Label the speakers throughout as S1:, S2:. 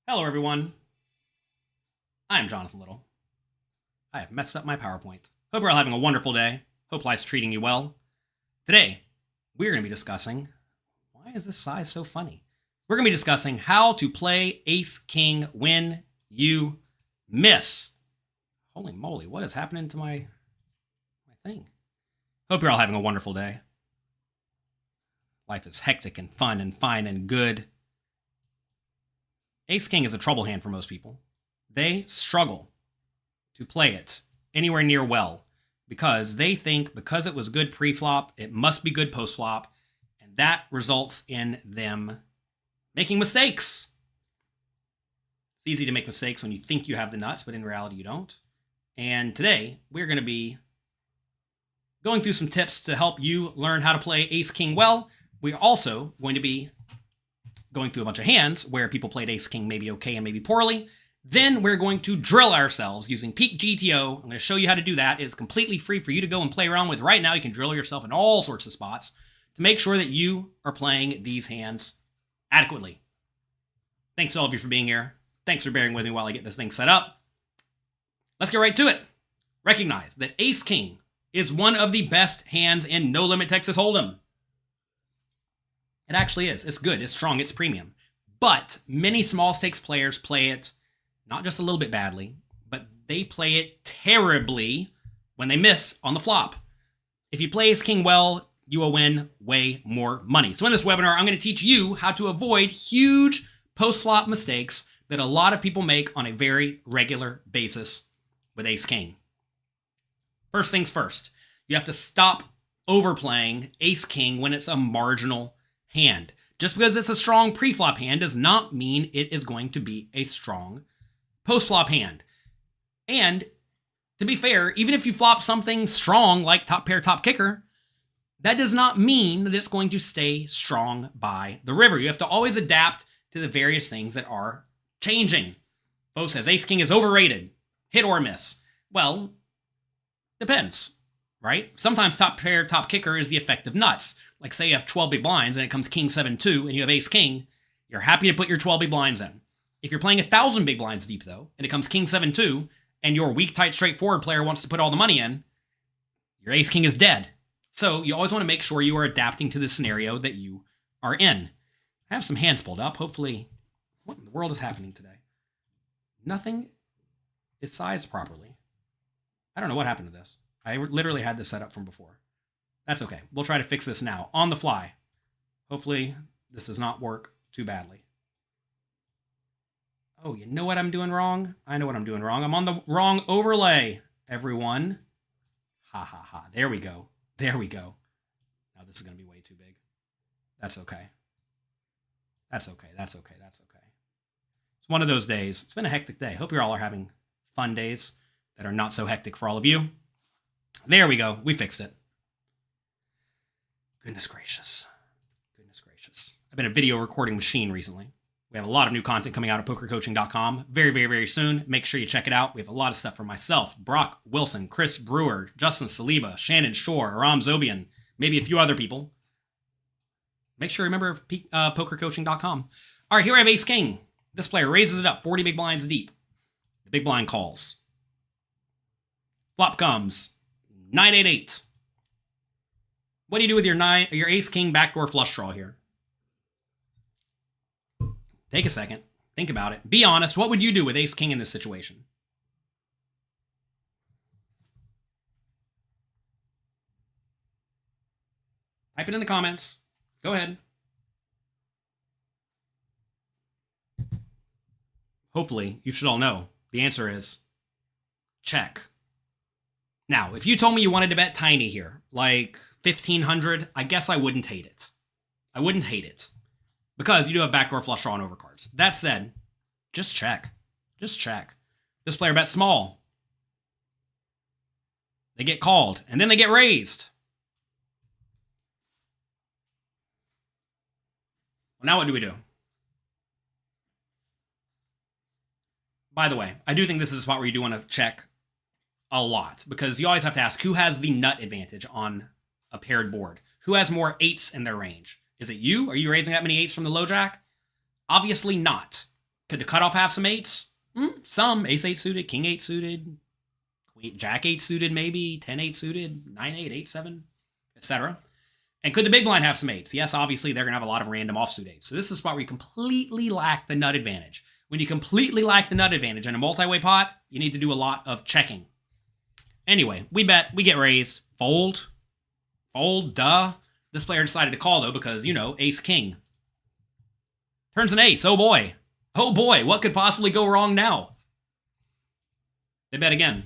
S1: Hello, everyone. I'm Jonathan Little. I have messed up my PowerPoint. Hope you're all having a wonderful day. Hope life's treating you well. Today, we're going to be discussing why is this size so funny? We're going to be discussing how to play Ace King when you miss. Holy moly, what is happening to my thing? Hope you're all having a wonderful day. Life is hectic and fun and fine and good. Ace King is a trouble hand for most people. They struggle to play it anywhere near well because they think because it was good preflop, it must be good postflop, and that results in them making mistakes. It's easy to make mistakes when you think you have the nuts, but in reality you don't. And today, we're going to be going through some tips to help you learn how to play Ace King well. We're also going to be going through a bunch of hands where people played Ace King maybe okay and maybe poorly. Then we're going to drill ourselves using Peak GTO. I'm going to show you how to do that. It's completely free for you to go and play around with right now. You can drill yourself in all sorts of spots to make sure that you are playing these hands adequately. Thanks to all of you for being here. Thanks for bearing with me while I get this thing set up. Let's get right to it. Recognize that Ace King is one of the best hands in No Limit Texas Hold'em. It actually is. It's good. It's strong. It's premium. But many small stakes players play it not just a little bit badly, but they play it terribly when they miss on the flop. If you play Ace King well, you will win way more money. So in this webinar, I'm going to teach you how to avoid huge post-flop mistakes that a lot of people make on a very regular basis with Ace King. First things first, you have to stop overplaying Ace King when it's a marginal hand. Just because it's a strong pre-flop hand does not mean it is going to be a strong post-flop hand. And to be fair, even if you flop something strong like top pair, top kicker, that does not mean that it's going to stay strong by the river. You have to always adapt to the various things that are changing. Bo says Ace King is overrated. Hit or miss. Well, depends, right? Sometimes top pair, top kicker is the effect of nuts. Like say you have 12 big blinds and it comes King 7-2 and you have Ace King, you're happy to put your 12 big blinds in. If you're playing 1,000 big blinds deep though, and it comes King 7-2 and your weak, tight, straightforward player wants to put all the money in, your Ace King is dead. So you always want to make sure you are adapting to the scenario that you are in. I have some hands pulled up. Hopefully, what in the world is happening today? Nothing is sized properly. I don't know what happened to this. I literally had this set up from before. That's okay. We'll try to fix this now on the fly. Hopefully this does not work too badly. Oh, you know what I'm doing wrong? I know what I'm doing wrong. I'm on the wrong overlay, everyone. Ha ha ha. There we go. There we go. Now this is going to be way too big. That's okay. That's okay. That's okay. That's okay. It's one of those days. It's been a hectic day. Hope you all are having fun days that are not so hectic for all of you. There we go. We fixed it. Goodness gracious. Goodness gracious. I've been a video recording machine recently. We have a lot of new content coming out at pokercoaching.com very, very, very soon. Make sure you check it out. We have a lot of stuff for myself, Brock Wilson, Chris Brewer, Justin Saliba, Shannon Shore, Aram Zobian, maybe a few other people. Make sure you remember pokercoaching.com. All right, here I have Ace King. This player raises it up 40 big blinds deep. The big blind calls. Flop comes 9-8-8. What do you do with your Ace King backdoor flush draw here? Take a second. Think about it. Be honest. What would you do with Ace King in this situation? Type it in the comments. Go ahead. Hopefully, you should all know. The answer is check. Now, if you told me you wanted to bet tiny here, like 1,500, I guess I wouldn't hate it. I wouldn't hate it. Because you do have backdoor flush draw and overcards. That said, just check. Just check. This player bets small. They get called, and then they get raised. Well, now what do we do? By the way, I do think this is a spot where you do want to check a lot, because you always have to ask who has the nut advantage on a paired board. Who has more eights in their range? Is it you? Are you raising that many eights from the low jack? Obviously not. Could the cutoff have some eights? Some. Ace-8 suited, King-8 suited, Jack-8 suited maybe, 10-8 suited, 9-8, 8-7, etc. And could the big blind have some eights? Yes, obviously, they're going to have a lot of random offsuit eights. So this is a spot where you completely lack the nut advantage. When you completely lack the nut advantage in a multi-way pot, you need to do a lot of checking. Anyway, we bet, we get raised, fold, duh. This player decided to call, though, because, you know, ace-king. Turns an ace, oh boy. Oh boy, what could possibly go wrong now? They bet again.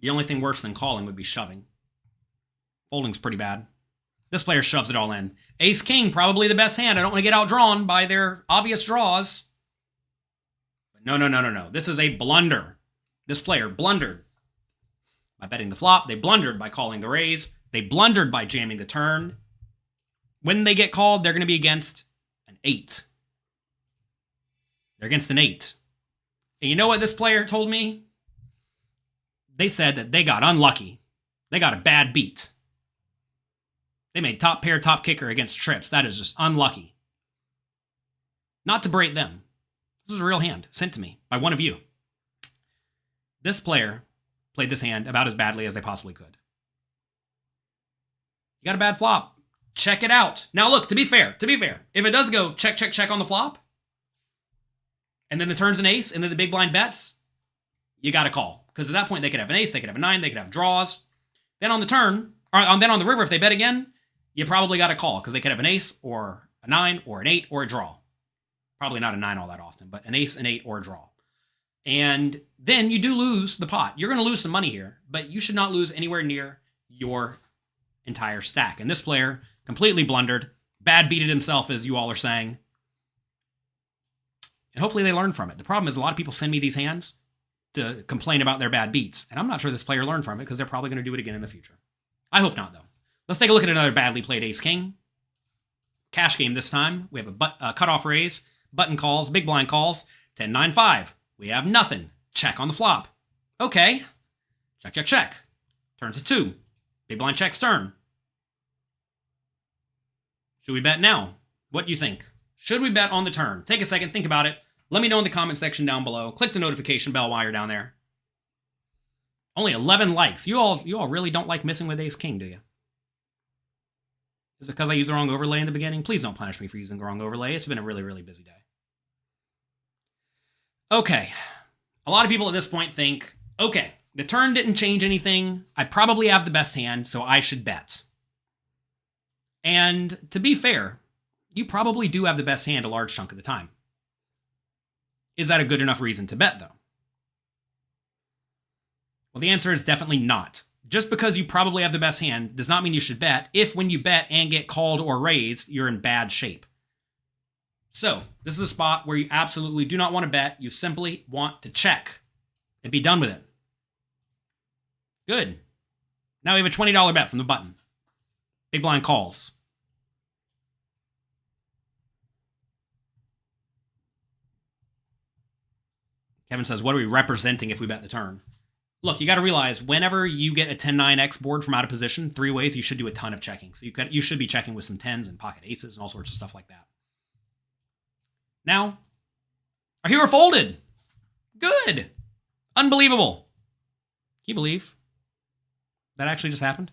S1: The only thing worse than calling would be shoving. Folding's pretty bad. This player shoves it all in. Ace-king, probably the best hand. I don't want to get outdrawn by their obvious draws. But no. This is a blunder. This player blundered by betting the flop. They blundered by calling the raise. They blundered by jamming the turn. When they get called, they're going to be against an 8. They're against an 8. And you know what this player told me? They said that they got unlucky. They got a bad beat. They made top pair, top kicker against trips. That is just unlucky. Not to berate them. This is a real hand sent to me by one of you. This player played this hand about as badly as they possibly could. You got a bad flop. Check it out. Now look, to be fair, if it does go check on the flop, and then the turn's an ace, and then the big blind bets, you got to call. Because at that point, they could have an ace, they could have a 9, they could have draws. Then on the turn, or then on the river, if they bet again, you probably got to call, because they could have an ace, or a 9, or an 8, or a draw. Probably not a 9 all that often, but an ace, an 8, or a draw. And then you do lose the pot. You're going to lose some money here, but you should not lose anywhere near your entire stack. And this player completely blundered, bad beated himself, as you all are saying. And hopefully they learn from it. The problem is a lot of people send me these hands to complain about their bad beats, and I'm not sure this player learned from it because they're probably going to do it again in the future. I hope not, though. Let's take a look at another badly played ace-king. Cash game this time. We have a cutoff raise, button calls, big blind calls, 10-9-5. We have nothing. Check on the flop. Okay. Check. Turns to 2. Big blind checks turn. Should we bet now? What do you think? Should we bet on the turn? Take a second, think about it. Let me know in the comment section down below. Click the notification bell while you're down there. Only 11 likes. You all really don't like missing with ace-king, do you? Is it because I used the wrong overlay in the beginning? Please don't punish me for using the wrong overlay. It's been a really, really busy day. Okay. A lot of people at this point think, okay, the turn didn't change anything. I probably have the best hand, so I should bet. And to be fair, you probably do have the best hand a large chunk of the time. Is that a good enough reason to bet, though? Well, the answer is definitely not. Just because you probably have the best hand does not mean you should bet if when you bet and get called or raised, you're in bad shape. So, this is a spot where you absolutely do not want to bet. You simply want to check and be done with it. Good. Now we have a $20 bet from the button. Big blind calls. Kevin says, what are we representing if we bet the turn? Look, you got to realize whenever you get a 10-9x board from out of position, 3 ways, you should do a ton of checking. So you should be checking with some 10s and pocket aces and all sorts of stuff like that. Now, our hero folded. Good. Unbelievable. Can you believe that actually just happened?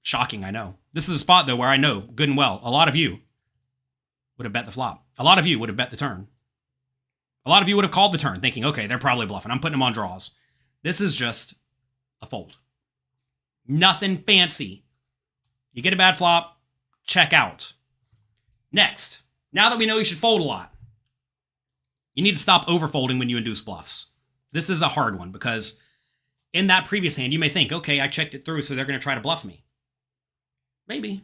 S1: Shocking, I know. This is a spot, though, where I know good and well, a lot of you would have bet the flop. A lot of you would have bet the turn. A lot of you would have called the turn thinking, okay, they're probably bluffing. I'm putting them on draws. This is just a fold. Nothing fancy. You get a bad flop, check out. Next, now that we know you should fold a lot, you need to stop overfolding when you induce bluffs. This is a hard one because in that previous hand, you may think, okay, I checked it through, so they're going to try to bluff me. Maybe.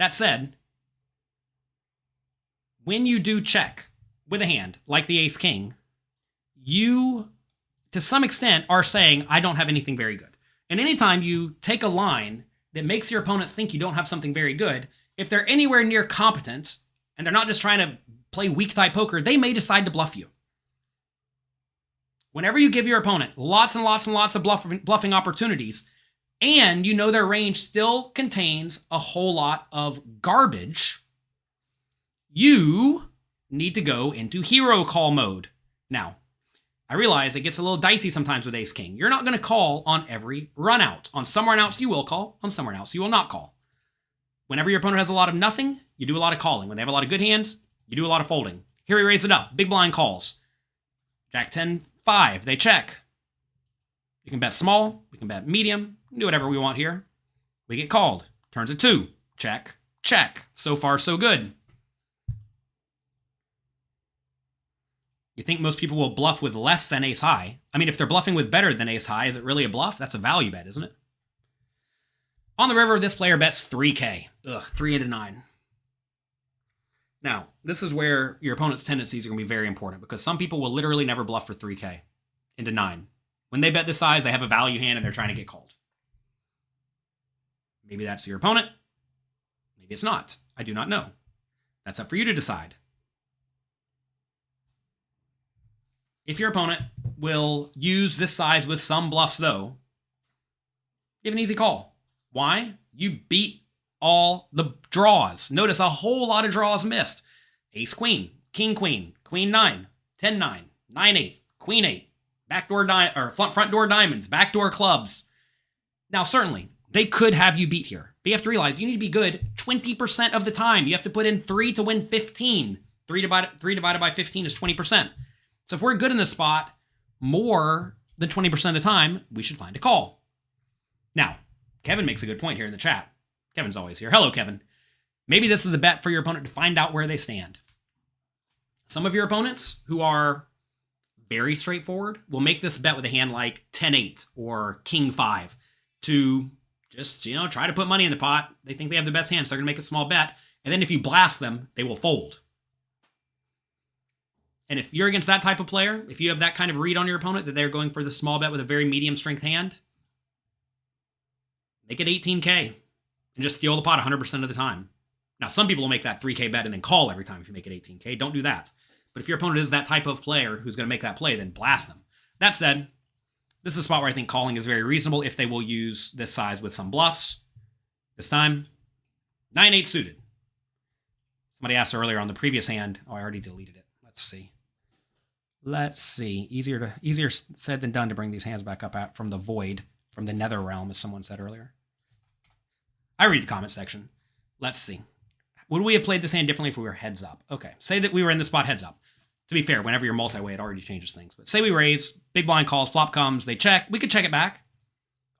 S1: That said, when you do check with a hand like the ace-king, you, to some extent, are saying, I don't have anything very good. And anytime you take a line that makes your opponents think you don't have something very good, if they're anywhere near competent, and they're not just trying to play weak-type poker, they may decide to bluff you. Whenever you give your opponent lots and lots and lots of bluffing opportunities, and you know their range still contains a whole lot of garbage, you need to go into hero call mode. Now, I realize it gets a little dicey sometimes with ace king. You're not going to call on every run out. On some run outs you will call, on some run outs you will not call. Whenever your opponent has a lot of nothing, you do a lot of calling. When they have a lot of good hands, you do a lot of folding. Here we raise it up. Big blind calls. Jack 10, 5. They check. You can bet small. We can bet medium. We can do whatever we want here. We get called. Turns at 2. Check. Check. So far, so good. You think most people will bluff with less than ace high? I mean, if they're bluffing with better than ace high, is it really a bluff? That's a value bet, isn't it? On the river, this player bets 3K. Ugh, 3 into 9. Now, this is where your opponent's tendencies are going to be very important, because some people will literally never bluff for 3K into 9. When they bet this size, they have a value hand and they're trying to get called. Maybe that's your opponent. Maybe it's not. I do not know. That's up for you to decide. If your opponent will use this size with some bluffs, though, give an easy call. Why? You beat all the draws. Notice a whole lot of draws missed. Ace queen, king queen, queen 9, 10 9, 9 8, queen 8, backdoor or front door diamonds, backdoor clubs. Now, certainly, they could have you beat here. But you have to realize you need to be good 20% of the time. You have to put in 3 to win 15. 3 divided by 15 is 20%. So if we're good in this spot more than 20% of the time, we should find a call. Now, Kevin makes a good point here in the chat. Kevin's always here. Hello, Kevin. Maybe this is a bet for your opponent to find out where they stand. Some of your opponents who are very straightforward will make this bet with a hand like 10-8 or king 5 to just, try to put money in the pot. They think they have the best hand, so they're going to make a small bet. And then if you blast them, they will fold. And if you're against that type of player, if you have that kind of read on your opponent that they're going for the small bet with a very medium strength hand, make it 18K and just steal the pot 100% of the time. Now, some people will make that 3K bet and then call every time if you make it 18K. Don't do that. But if your opponent is that type of player who's going to make that play, then blast them. That said, this is a spot where I think calling is very reasonable if they will use this size with some bluffs. This time, 9-8 suited. Somebody asked earlier on the previous hand. Oh, I already deleted it. Let's see. Easier said than done to bring these hands back up out from the void, from the nether realm, as someone said earlier. I read the comment section. Let's see. Would we have played this hand differently if we were heads up? Okay, say that we were in the spot heads up. To be fair, whenever you're multi-way, it already changes things. But say we raise, big blind calls, flop comes, they check. We could check it back.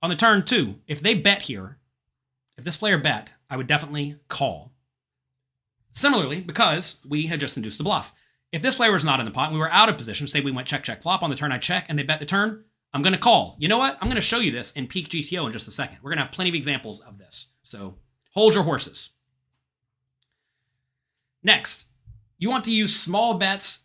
S1: On the turn 2, if they bet here, if this player bet, I would definitely call. Similarly, because we had just induced the bluff. If this player was not in the pot and we were out of position, say we went check, check, flop, on the turn I check, and they bet the turn, I'm going to call. You know what? I'm going to show you this in Peak GTO in just a second. We're going to have plenty of examples of this. So hold your horses. Next, you want to use small bets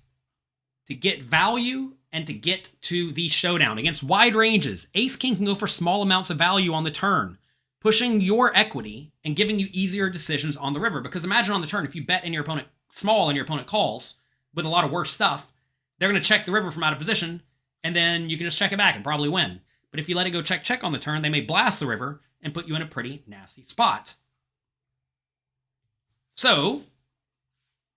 S1: to get value and to get to the showdown against wide ranges. Ace King can go for small amounts of value on the turn, pushing your equity and giving you easier decisions on the river. Because imagine on the turn, if you bet and your opponent small and your opponent calls with a lot of worse stuff, they're going to check the river from out of position, and then you can just check it back and probably win. But if you let it go check, check on the turn, they may blast the river and put you in a pretty nasty spot. So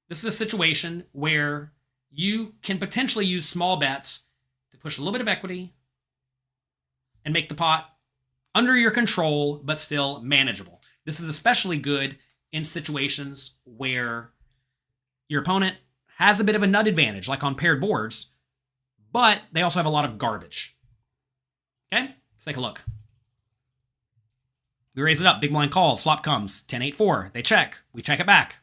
S1: this is a situation where you can potentially use small bets to push a little bit of equity and make the pot under your control, but still manageable. This is especially good in situations where your opponent has a bit of a nut advantage, like on paired boards, but they also have a lot of garbage. Okay, let's take a look. We raise it up, big blind calls, flop comes, 10-8-4. They check, we check it back.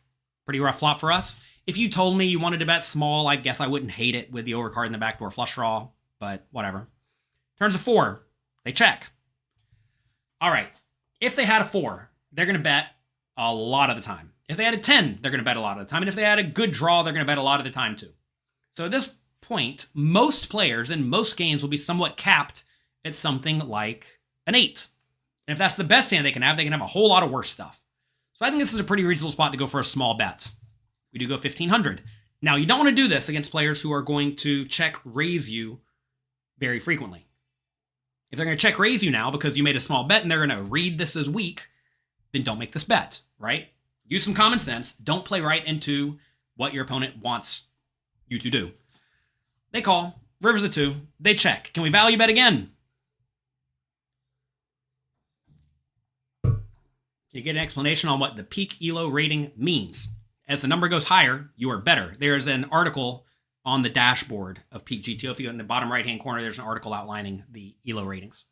S1: Pretty rough flop for us. If you told me you wanted to bet small, I guess I wouldn't hate it with the overcard in the backdoor flush draw, but whatever. Turns a 4, they check. All right, if they had a 4, they're going to bet a lot of the time. If they had a 10, they're going to bet a lot of the time. And if they had a good draw, they're going to bet a lot of the time too. So at this point, most players in most games will be somewhat capped at something like an 8. And if that's the best hand they can have a whole lot of worse stuff. So I think this is a pretty reasonable spot to go for a small bet. We do go 1,500. Now, you don't want to do this against players who are going to check raise you very frequently. If they're going to check raise you now because you made a small bet and they're going to read this as weak, then don't make this bet, right? Use some common sense. Don't play right into what your opponent wants you to do. They call. River's a 2. They check. Can we value bet again? You get an explanation on what the peak ELO rating means. As the number goes higher, you are better. There's an article on the dashboard of Peak GTO. If you go in the bottom right-hand corner, there's an article outlining the ELO ratings.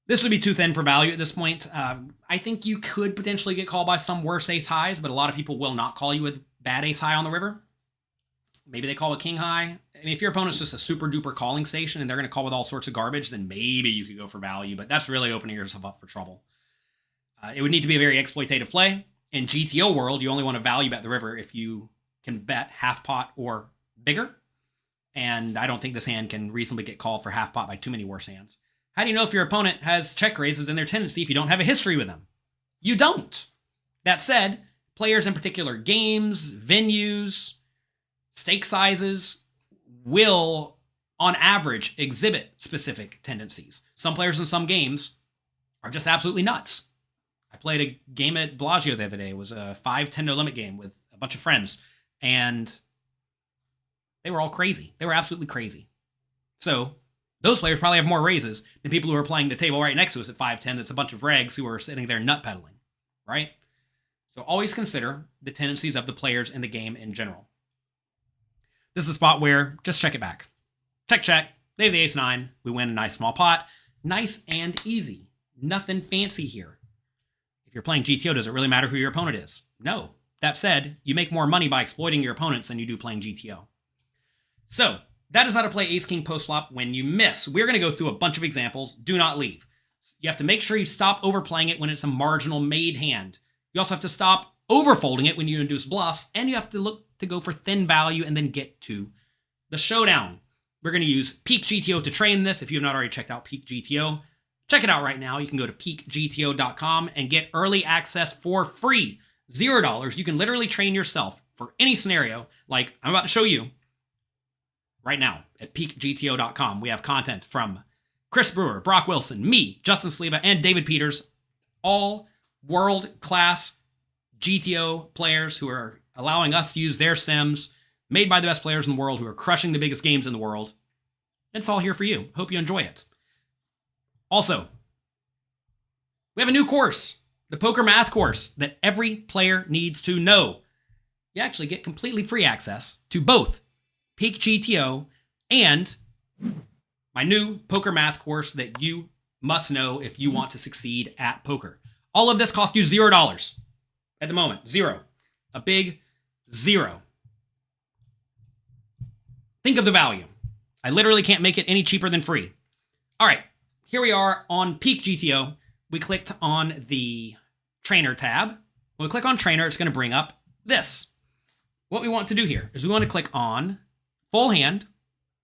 S1: This would be too thin for value at this point. I think you could potentially get called by some worse ace highs, but a lot of people will not call you with bad ace high on the river. Maybe they call a king high. I mean, if your opponent's just a super duper calling station and they're going to call with all sorts of garbage, then maybe you could go for value, but that's really opening yourself up for trouble. It would need to be a very exploitative play. In GTO world, you only want to value bet the river if you can bet half pot or bigger. And I don't think this hand can reasonably get called for half pot by too many worse hands. How do you know if your opponent has check raises in their tendency if you don't have a history with them? You don't. That said, players in particular games, venues, stake sizes will, on average, exhibit specific tendencies. Some players in some games are just absolutely nuts. I played a game at Bellagio the other day. It was a 5-10 no limit game with a bunch of friends, and they were all crazy. They were absolutely crazy. So those players probably have more raises than people who are playing the table right next to us at 5-10. That's a bunch of regs who are sitting there nut peddling, right? So always consider the tendencies of the players in the game in general. This is a spot where just check it back. Check, check. They have the ace-9. We win a nice small pot. Nice and easy. Nothing fancy here. If you're playing GTO, does it really matter who your opponent is? No. That said, you make more money by exploiting your opponents than you do playing GTO. So, that is how to play ace-king post-flop when you miss. We're going to go through a bunch of examples. Do not leave. You have to make sure you stop overplaying it when it's a marginal made hand. You also have to stop overfolding it when you induce bluffs, and you have to look to go for thin value and then get to the showdown. We're going to use Peak GTO to train this. If you have not already checked out Peak GTO, check it out right now. You can go to peakgto.com and get early access for free. $0. You can literally train yourself for any scenario like I'm about to show you right now at peakgto.com. We have content from Chris Brewer, Brock Wilson, me, Justin Sliba, and David Peters, all world-class GTO players who are allowing us to use their sims made by the best players in the world who are crushing the biggest games in the world. It's all here for you. Hope you enjoy it. Also, we have a new course, the Poker Math course, that every player needs to know. You actually get completely free access to both Peak GTO and my new Poker Math course that you must know if you want to succeed at poker. All of this costs you $0 at the moment. 0. A big 0. Think of the value. I literally can't make it any cheaper than free. All right, here we are on Peak GTO. We clicked on the Trainer tab. When we click on Trainer, it's going to bring up this. What we want to do here is we want to click on Full Hand,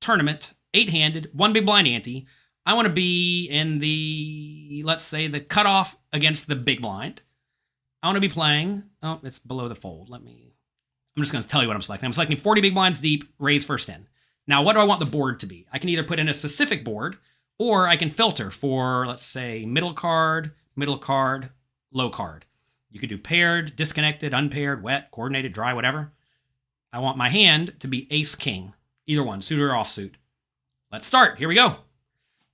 S1: Tournament, 8-handed, 1 big blind ante. I want to be in the, let's say, the cutoff against the big blind. I want to be playing, oh, it's below the fold. I'm just going to tell you what I'm selecting. I'm selecting 40 big blinds deep, raise first in. Now, what do I want the board to be? I can either put in a specific board, or I can filter for, let's say, middle card, low card. You could do paired, disconnected, unpaired, wet, coordinated, dry, whatever. I want my hand to be ace-king, either one, suited or offsuit. Let's start. Here we go.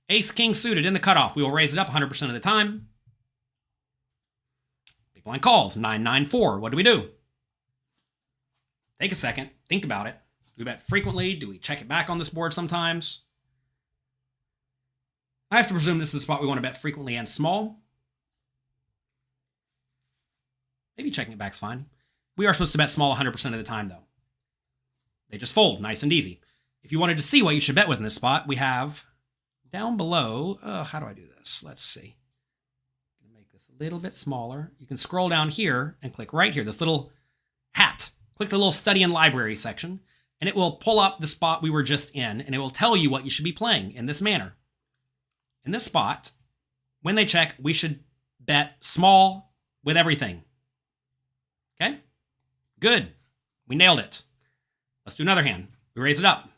S1: Ace-king suited in the cutoff. We will raise it up 100% of the time. Big blind calls, 9-9-4. What do we do? Take a second. Think about it. Do we bet frequently? Do we check it back on this board sometimes? I have to presume this is a spot we want to bet frequently and small. Maybe checking it back's fine. We are supposed to bet small 100% of the time, though. They just fold, nice and easy. If you wanted to see what you should bet with in this spot, we have down below, how do I do this? Let's see. I'm gonna make this a little bit smaller. You can scroll down here and click right here, this little hat. Click the little study and library section, and it will pull up the spot we were just in, and it will tell you what you should be playing in this manner. In this spot, when they check, we should bet small with everything. Okay? Good. We nailed it. Let's do another hand. We raise it up.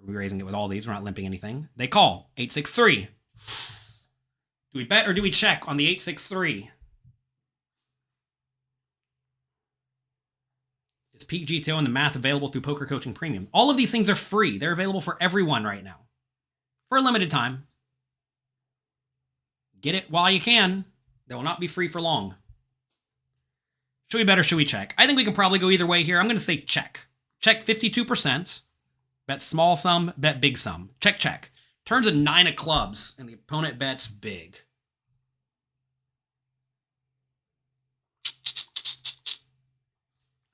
S1: We're raising it with all these. We're not limping anything. They call 8-6-3. Do we bet or do we check on the 8-6-3? Is Peak GTO and the math available through Poker Coaching Premium? All of these things are free. They're available for everyone right now for a limited time. Get it while you can. They will not be free for long. Should we bet or should we check? I think we can probably go either way here. I'm going to say check. Check 52%. Bet small sum, bet big sum. Check, check. Turns a 9 of clubs, and the opponent bets big.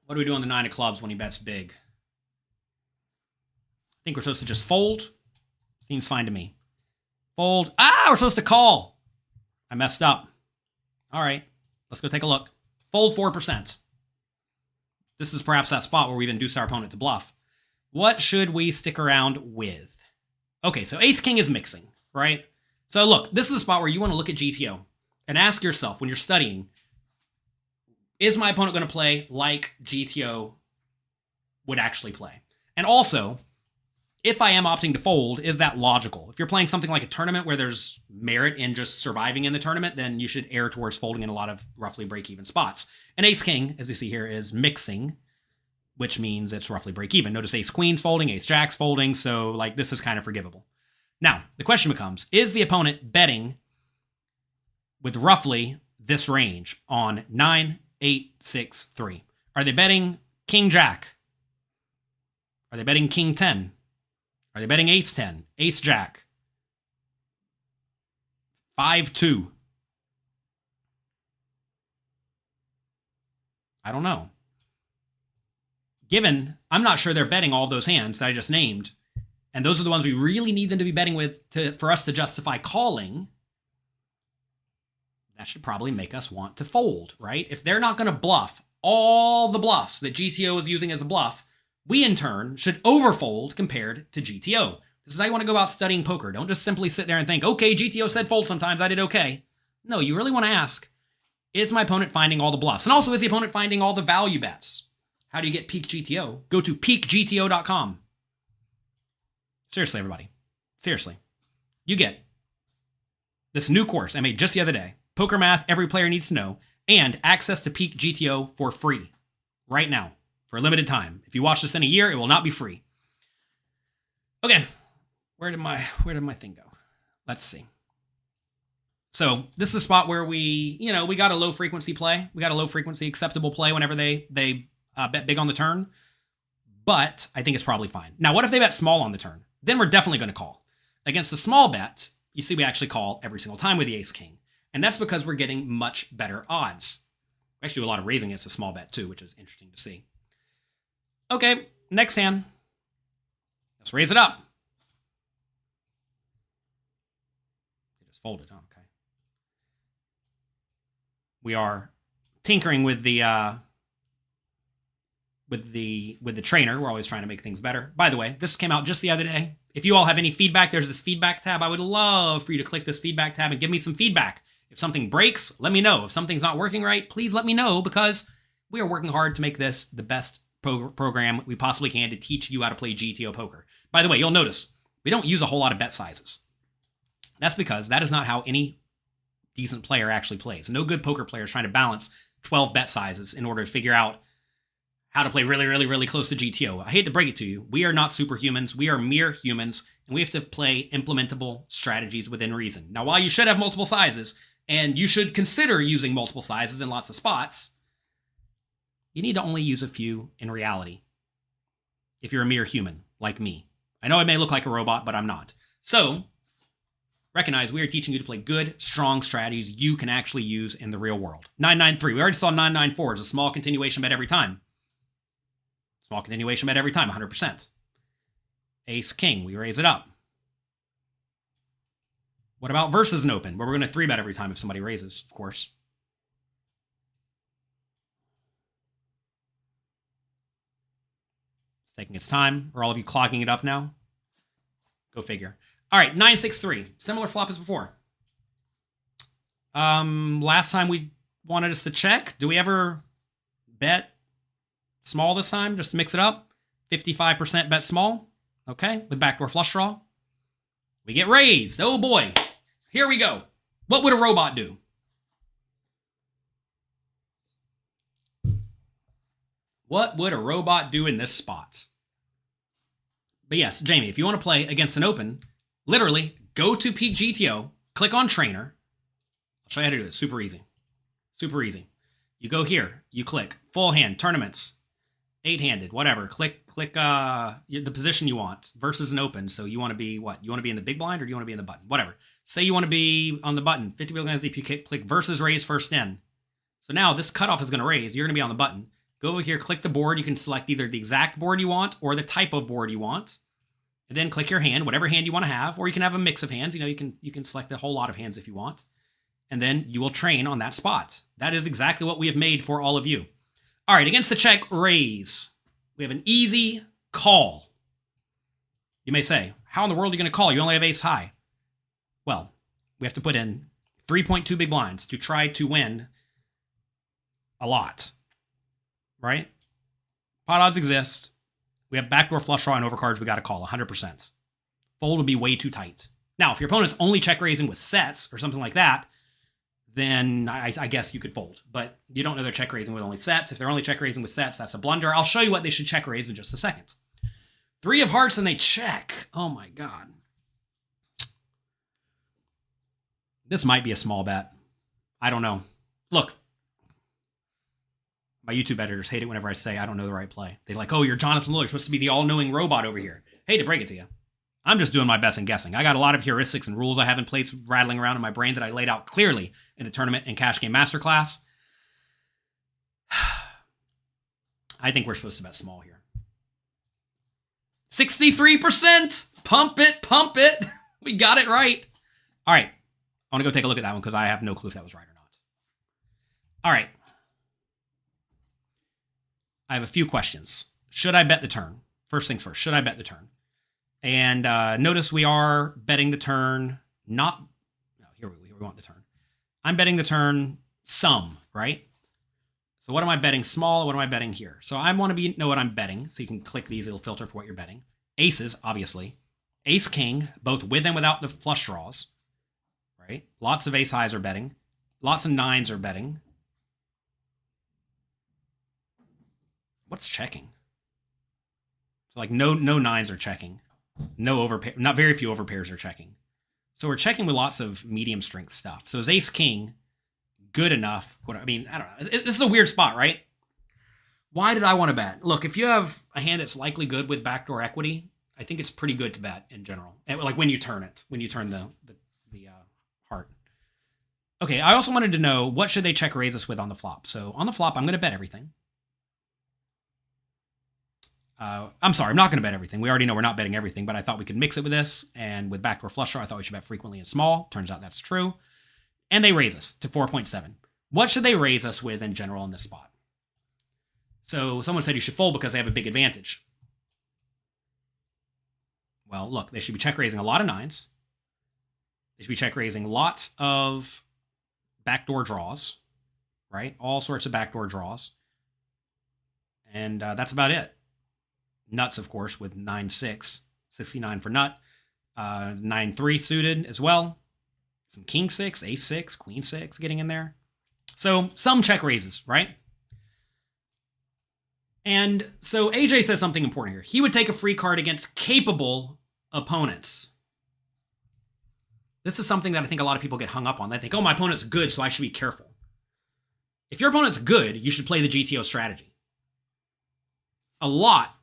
S1: What do we do on the 9 of clubs when he bets big? I think we're supposed to just fold. Seems fine to me. Fold. Ah, we're supposed to call. I messed up. All right, let's go take a look. Fold 4%. This is perhaps that spot where we've induced our opponent to bluff. What should we stick around with? Okay, so ace-king is mixing, right? So look, this is a spot where you want to look at GTO and ask yourself when you're studying, is my opponent going to play like GTO would actually play? And also, if I am opting to fold, is that logical? If you're playing something like a tournament where there's merit in just surviving in the tournament, then you should err towards folding in a lot of roughly break-even spots. And ace-king, as we see here, is mixing, which means it's roughly break-even. Notice ace-queen's folding, ace-jack's folding, so like this is kind of forgivable. Now, the question becomes, is the opponent betting with roughly this range on 9, 8, 6, 3? Are they betting king-jack? Are they betting king-10? Are they betting ace-10, ace-jack, 5-2? I don't know. Given, I'm not sure they're betting all those hands that I just named, and those are the ones we really need them to be betting with for us to justify calling, that should probably make us want to fold, right? If they're not going to bluff all the bluffs that GTO is using as a bluff, we, in turn, should overfold compared to GTO. This is how you want to go about studying poker. Don't just simply sit there and think, okay, GTO said fold sometimes, I did okay. No, you really want to ask, is my opponent finding all the bluffs? And also, is the opponent finding all the value bets? How do you get peak GTO? Go to peakgto.com. Seriously, everybody. Seriously. You get this new course I made just the other day. Poker math every player needs to know. And access to peak GTO for free. Right now. For a limited time. If you watch this in a year, it will not be free. Okay. Where did my thing go? Let's see. So this is a spot where we got a low frequency play. We got a low frequency acceptable play whenever they bet big on the turn. But I think it's probably fine. Now, what if they bet small on the turn? Then we're definitely going to call. Against the small bet, you see we actually call every single time with the ace-king. And that's because we're getting much better odds. We actually do a lot of raising against a small bet too, which is interesting to see. Okay, next hand. Let's raise it up. They just folded, huh? Okay. We are tinkering with the trainer. We're always trying to make things better. By the way, this came out just the other day. If you all have any feedback, there's this feedback tab. I would love for you to click this feedback tab and give me some feedback. If something breaks, let me know. If something's not working right, please let me know, because we are working hard to make this the best program we possibly can to teach you how to play GTO poker. By the way, you'll notice we don't use a whole lot of bet sizes. That's because that is not how any decent player actually plays. No good poker player is trying to balance 12 bet sizes in order to figure out how to play really, really, really close to GTO. I hate to break it to you. We are not superhumans. We are mere humans, and we have to play implementable strategies within reason. Now, while you should have multiple sizes, and you should consider using multiple sizes in lots of spots, you need to only use a few in reality. If you're a mere human, like me. I know I may look like a robot, but I'm not. So, recognize we are teaching you to play good, strong strategies you can actually use in the real world. 993. We already saw 994 as a small continuation bet every time. Small continuation bet every time, 100%. Ace, king, we raise it up. What about versus an open, where we're going to 3-bet every time if somebody raises, of course. It's taking its time. Are all of you clogging it up now? Go figure. All right, 9-6-3. Similar flop as before. Last time we wanted us to check. Do we ever bet small this time, just to mix it up? 55% bet small. Okay, with backdoor flush draw. We get raised. Oh boy. Here we go. What would a robot do? What would a robot do in this spot? But yes, Jamie, if you want to play against an open, literally go to Peak GTO, click on Trainer. I'll show you how to do it. Super easy. Super easy. You go here. You click Full Hand, Tournaments, 8-handed, whatever. Click the position you want versus an open. So you want to be what? You want to be in the big blind or do you want to be in the button? Whatever. Say you want to be on the button. 50 big blinds deep. You click versus raise first in. So now this cutoff is going to raise. You're going to be on the button. Go over here, click the board. You can select either the exact board you want or the type of board you want. And then click your hand, whatever hand you want to have, or you can have a mix of hands. You know, you can select a whole lot of hands if you want. And then you will train on that spot. That is exactly what we have made for all of you. All right, against the check raise, we have an easy call. You may say, how in the world are you going to call? You only have ace high. Well, we have to put in 3.2 big blinds to try to win a lot. Right? Pot odds exist. We have backdoor flush draw and overcards we got to call 100%. Fold would be way too tight. Now, if your opponent's only check raising with sets or something like that, then I guess you could fold. But you don't know they're check raising with only sets. If they're only check raising with sets, that's a blunder. I'll show you what they should check raise in just a second. 3 of hearts and they check. Oh my God. This might be a small bet. I don't know. Look. My YouTube editors hate it whenever I say I don't know the right play. They're like, oh, you're Jonathan Liller. You're supposed to be the all-knowing robot over here. Hate to break it to you. I'm just doing my best and guessing. I got a lot of heuristics and rules I have in place rattling around in my brain that I laid out clearly in the tournament and cash game masterclass. I think we're supposed to bet small here. 63%! Pump it, pump it! We got it right. All right. I want to go take a look at that one because I have no clue if that was right or not. All right. I have a few questions. Should I bet the turn? First things first, should I bet the turn? And notice we are betting the turn, no, here we want the turn. I'm betting the turn some, right? So what am I betting small? What am I betting here? So I want to know what I'm betting. So you can click these, it'll filter for what you're betting. Aces, obviously. Ace, king, both with and without the flush draws, right? Lots of ace highs are betting. Lots of nines are betting. What's checking? So like no nines are checking. No overpair, not very few overpairs are checking. So we're checking with lots of medium strength stuff. So is ace king good enough? I mean, I don't know. This is a weird spot, right? Why did I want to bet? Look, if you have a hand that's likely good with backdoor equity, I think it's pretty good to bet in general. Like when you turn it, when you turn the heart. Okay, I also wanted to know what should they check raise us with on the flop. So on the flop, I'm going to bet everything. I'm sorry, I'm not going to bet everything. We already know we're not betting everything, but I thought we could mix it with this. And with backdoor flush draw, I thought we should bet frequently and small. Turns out that's true. And they raise us to 4.7. What should they raise us with in general in this spot? So someone said you should fold because they have a big advantage. Well, look, they should be check raising a lot of nines. They should be check raising lots of backdoor draws, right? All sorts of backdoor draws. And that's about it. Nuts, of course, with 9-6, 69 for nut, 9-3 suited as well. Some king 6, ace 6, queen 6 getting in there. So some check raises, right? And so AJ says something important here. He would take a free card against capable opponents. This is something that I think a lot of people get hung up on. They think, oh, my opponent's good, so I should be careful. If your opponent's good, you should play the GTO strategy. A lot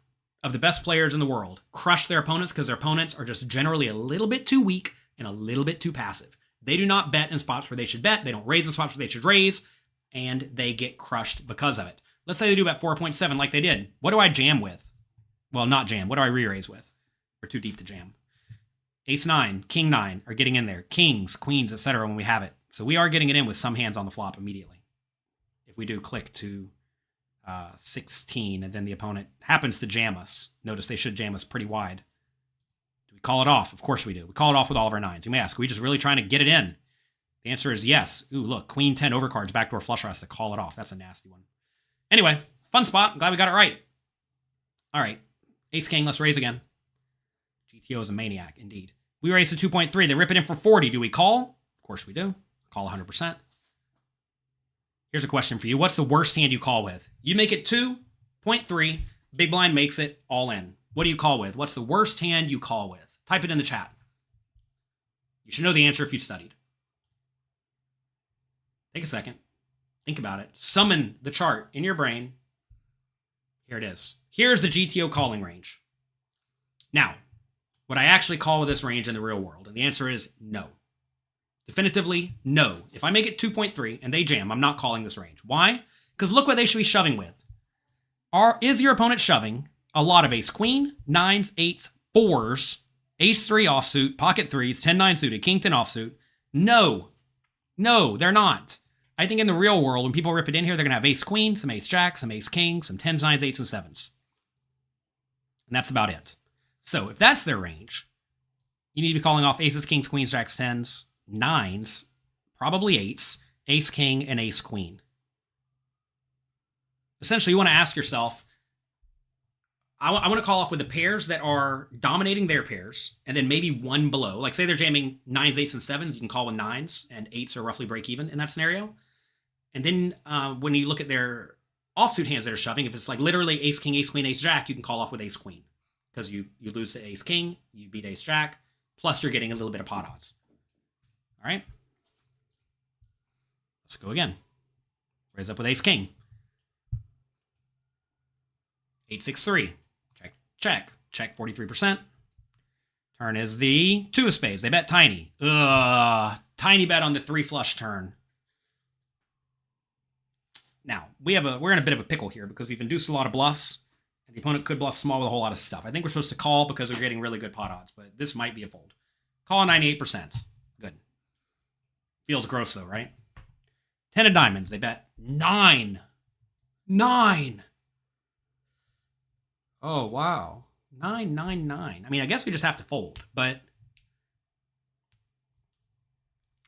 S1: of the best players in the world crush their opponents because their opponents are just generally a little bit too weak and a little bit too passive. They do not bet in spots where they should bet. They don't raise in spots where they should raise, and they get crushed because of it. Let's say they do bet 4.7 like they did. What do I jam with? Well, not jam. What do I re-raise with? We're too deep to jam. Ace 9, King 9 are getting in there. Kings, queens, etc. when we have it. So we are getting it in with some hands on the flop immediately. If we do click to 16, and then the opponent happens to jam us. Notice they should jam us pretty wide. Do we call it off? Of course we do. We call it off with all of our nines. You may ask, are we just really trying to get it in? The answer is yes. Ooh, look, queen 10 overcards, backdoor flush draw has to call it off. That's a nasty one. Anyway, fun spot. I'm glad we got it right. All right, ace king, let's raise again. GTO is a maniac, indeed. We raise to 2.3. They rip it in for 40. Do we call? Of course we do. Call 100%. Here's a question for you. What's the worst hand you call with? You make it 2.3. Big blind makes it all in. What do you call with? What's the worst hand you call with? Type it in the chat. You should know the answer if you studied. Take a second. Think about it. Summon the chart in your brain. Here it is. Here's the GTO calling range. Now, would I actually call with this range in the real world? And the answer is no. Definitively, no. If I make it 2.3 and they jam, I'm not calling this range. Why? Because look what they should be shoving with. Is your opponent shoving a lot of ace queen, nines, eights, fours, ace three offsuit, pocket threes, 10-9 suited, king 10 offsuit? No. No, they're not. I think in the real world, when people rip it in here, they're going to have ace queen, some ace jack, some ace king, some 10s, 9s, 8s, and 7s. And that's about it. So if that's their range, you need to be calling off aces, kings, queens, jacks, 10s, 9s, probably 8s, ace king, and ace queen. Essentially, you want to ask yourself, I want to call off with the pairs that are dominating their pairs, and then maybe one below. Like say they're jamming 9s, 8s, and 7s, you can call with 9s, and 8s are roughly break even in that scenario. And then when you look at their offsuit hands that are shoving, if it's like literally ace, king, ace, queen, ace, jack, you can call off with ace, queen. Because you lose to ace, king, you beat ace, jack, plus you're getting a little bit of pot odds. All right? Let's go again. Raise up with ace, king. 8-6-3. Check, check. Check 43%. Turn is the 2 of spades. They bet tiny. Tiny bet on the 3 flush turn. Now, we're in a bit of a pickle here because we've induced a lot of bluffs, and the opponent could bluff small with a whole lot of stuff. I think we're supposed to call because we're getting really good pot odds, but this might be a fold. Call 98%. Good. Feels gross though, right? 10 of diamonds. They bet 9. 9. Oh, wow. 9, 9, 9. I mean, I guess we just have to fold, but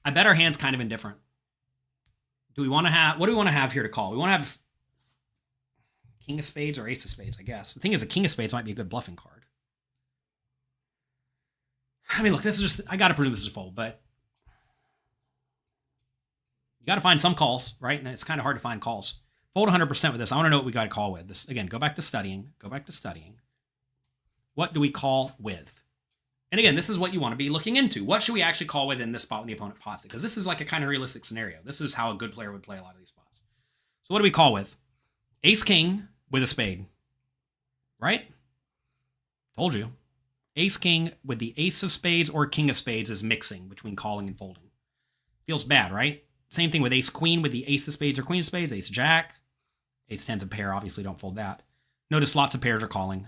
S1: I bet our hand's kind of indifferent. Do we want to have, what do we want to have here to call? We want to have king of spades or ace of spades, I guess. The thing is, a king of spades might be a good bluffing card. I mean, look, this is just, I got to presume this is a fold, but you got to find some calls, right? And it's kind of hard to find calls. Fold 100% with this. I want to know what we got to call with. This again, go back to studying. Go back to studying. What do we call with? And again, this is what you want to be looking into. What should we actually call with in this spot when the opponent pots it? Because this is like a kind of realistic scenario. This is how a good player would play a lot of these spots. So what do we call with? Ace king with a spade. Right? Told you. Ace king with the ace of spades or king of spades is mixing between calling and folding. Feels bad, right? Same thing with ace queen with the ace of spades or queen of spades. Ace jack. Ace 10's a pair. Obviously, don't fold that. Notice lots of pairs are calling.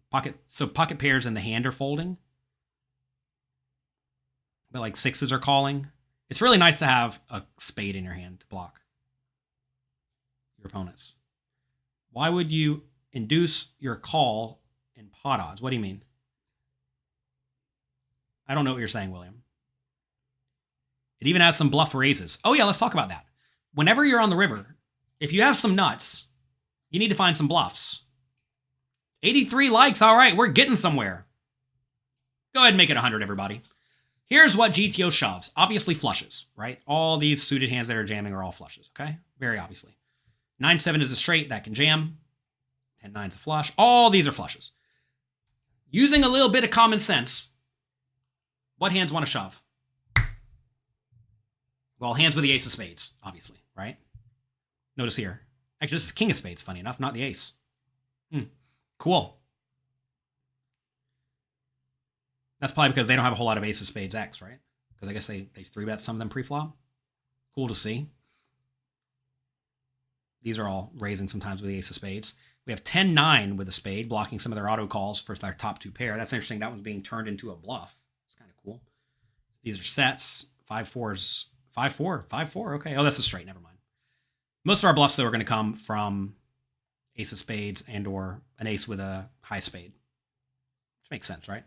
S1: Pocket pairs in the hand are folding. But like 6s are calling. It's really nice to have a spade in your hand to block your opponents. Why would you induce your call in pot odds? What do you mean? I don't know what you're saying, William. It even has some bluff raises. Oh yeah, let's talk about that. Whenever you're on the river, if you have some nuts, you need to find some bluffs. 83 likes. All right, we're getting somewhere. Go ahead and make it 100, everybody. Here's what GTO shoves. Obviously flushes, right? All these suited hands that are jamming are all flushes, okay? Very obviously. 9-7 is a straight. That can jam. 10-9 is a flush. All these are flushes. Using a little bit of common sense, what hands want to shove? Well, hands with the ace of spades, obviously, right? Notice here. Actually, this is king of spades, funny enough, not the ace. Cool. That's probably because they don't have a whole lot of ace of spades X, right? Because I guess they 3-bet some of them pre-flop. Cool to see. These are all raising sometimes with the ace of spades. We have 10-9 with a spade, blocking some of their auto calls for their top 2 pair. That's interesting. That one's being turned into a bluff. It's kind of cool. These are sets. 5-4s. 5-4. 5-4. Okay. Oh, that's a straight. Never mind. Most of our bluffs, though, are going to come from ace of spades and or an ace with a high spade. Which makes sense, right?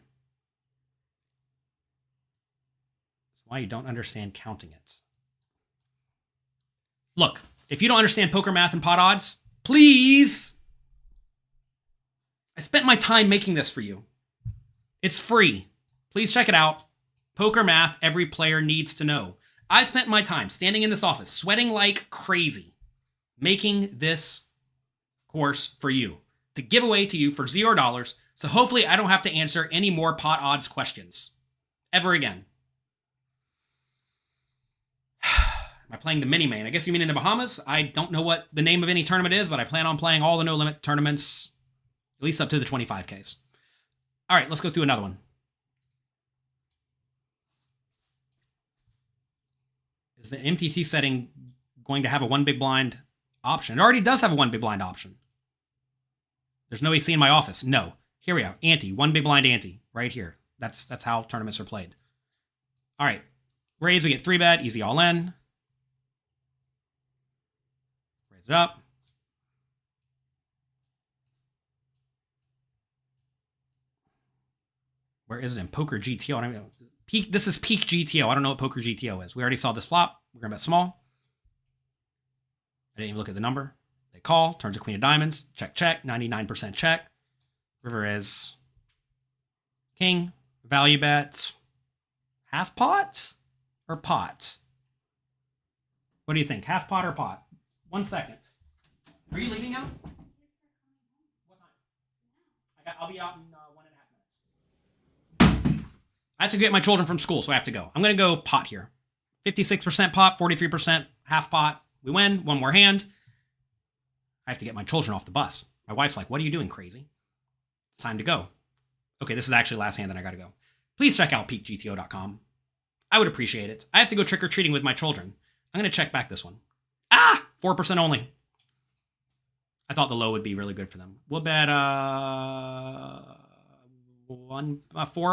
S1: That's why you don't understand counting it. Look, if you don't understand poker math and pot odds, please. I spent my time making this for you. It's free. Please check it out. Poker math every player needs to know. I spent my time standing in this office, sweating like crazy, making this course for you, to give away to you for $0. So hopefully I don't have to answer any more pot odds questions ever again. Am I playing the mini main? I guess you mean in the Bahamas? I don't know what the name of any tournament is, but I plan on playing all the no limit tournaments, at least up to the 25Ks. All right, let's go through another one. Is the MTT setting going to have a one big blind option? It already does have a one big blind option. There's no AC in my office. No. Here we are. Ante. One big blind ante. Right here. That's how tournaments are played. All right. Raise, we get 3-bet. Easy all in. Raise it up. Where is it in Poker GTO? I don't know. This is peak GTO. I don't know what Poker GTO is. We already saw this flop. We're going to bet small. I didn't even look at the number. They call. Turns a queen of diamonds. Check, check. 99% check. River is king. Value bet. Half pot or pot? What do you think? Half pot or pot? 1 second. Are you leaving now? What time? I'll be out in 1.5 minutes. I have to get my children from school, so I have to go. I'm going to go pot here. 56% pot, 43% half pot. We win. One more hand. I have to get my children off the bus. My wife's like, what are you doing, crazy? It's time to go. Okay, this is actually last hand, then I got to go. Please check out peakgto.com. I would appreciate it. I have to go trick-or-treating with my children. I'm going to check back this one. 4% only. I thought the low would be really good for them. We'll bet 4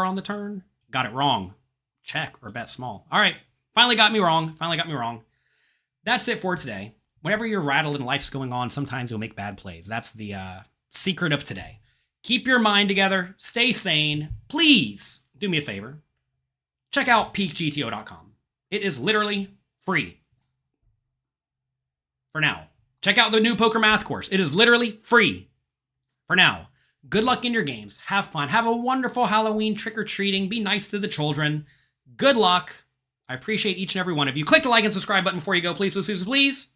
S1: on the turn. Got it wrong. Check or bet small. All right. Finally got me wrong. That's it for today. Whenever you're rattled and life's going on, sometimes you'll make bad plays. That's the secret of today. Keep your mind together. Stay sane. Please do me a favor. Check out peakgto.com. It is literally free. For now. Check out the new poker math course. It is literally free. For now. Good luck in your games. Have fun. Have a wonderful Halloween trick-or-treating. Be nice to the children. Good luck. I appreciate each and every one of you. Click the like and subscribe button before you go, please, please, please, please.